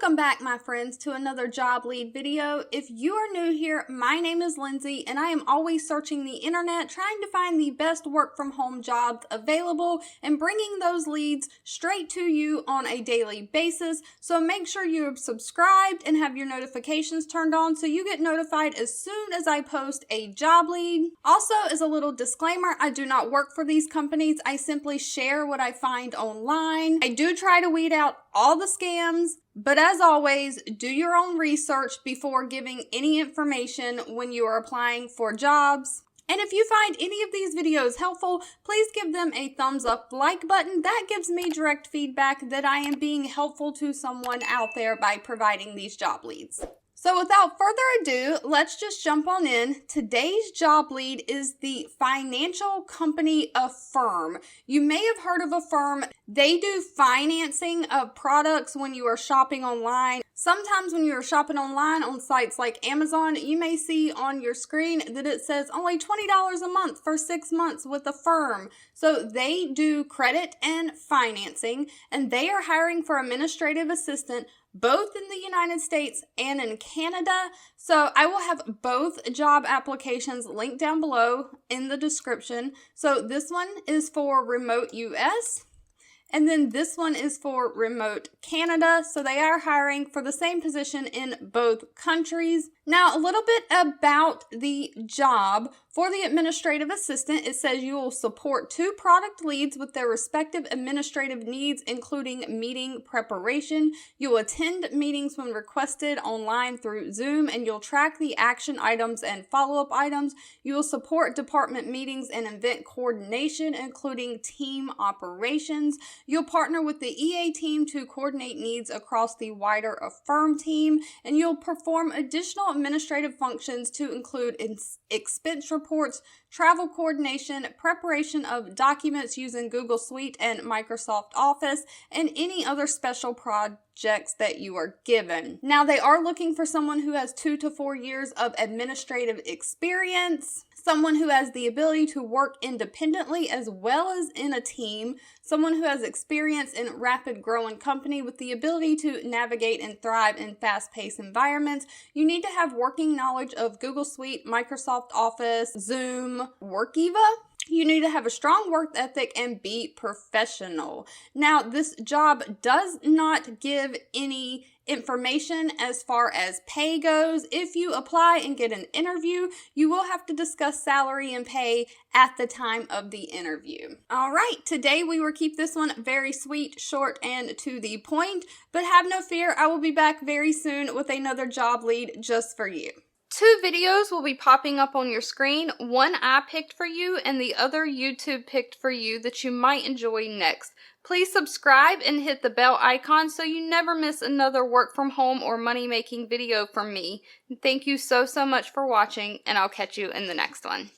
Welcome back, my friends, to another job lead video. If you are new here, my name is Lindsay, and I am always searching the internet trying to find the best work from home jobs available and bringing those leads straight to you on a daily basis. So make sure you're subscribed and have your notifications turned on so you get notified as soon as I post a job lead. Also, as a little disclaimer, I do not work for these companies. I simply share what I find online. I do try to weed out all the scams, but as always, do your own research before giving any information when you are applying for jobs. And if you find any of these videos helpful, please give them a thumbs up like button. That gives me direct feedback that I am being helpful to someone out there by providing these job leads. So without further ado, let's just jump on in. Today's job lead is the Financial Company Affirm. You may have heard of Affirm. They do financing of products when you are shopping online. Sometimes when you're shopping online on sites like Amazon, you may see on your screen that it says only $20 a month for 6 months with Affirm. So they do credit and financing, and they are hiring for administrative assistant both in the United States and in Canada. So I will have both job applications linked down below in the description. So this one is for remote US. And then this one is for remote Canada. So they are hiring for the same position in both countries. Now, a little bit about the job. For the administrative assistant, it says you will support 2 product leads with their respective administrative needs, including meeting preparation. You'll attend meetings when requested online through Zoom, and you'll track the action items and follow-up items. You will support department meetings and event coordination, including team operations. You'll partner with the EA team to coordinate needs across the wider Affirm team, and you'll perform additional administrative functions to include expense reports, travel coordination, preparation of documents using Google Suite and Microsoft Office, and any other special projects that you are given. Now, they are looking for someone who has 2 to 4 years of administrative experience, someone who has the ability to work independently as well as in a team, someone who has experience in rapid growing company with the ability to navigate and thrive in fast-paced environments. You need to have working knowledge of Google Suite, Microsoft Office, Zoom, Workiva. You need to have a strong work ethic and be professional. Now, this job does not give any information as far as pay goes. If you apply and get an interview, you will have to discuss salary and pay at the time of the interview. All right, today we will keep this one very sweet, short, and to the point, but have no fear, I will be back very soon with another job lead just for you. 2 videos will be popping up on your screen. One I picked for you and the other YouTube picked for you that you might enjoy next. Please subscribe and hit the bell icon so you never miss another work from home or money making video from me. Thank you so much for watching, and I'll catch you in the next one.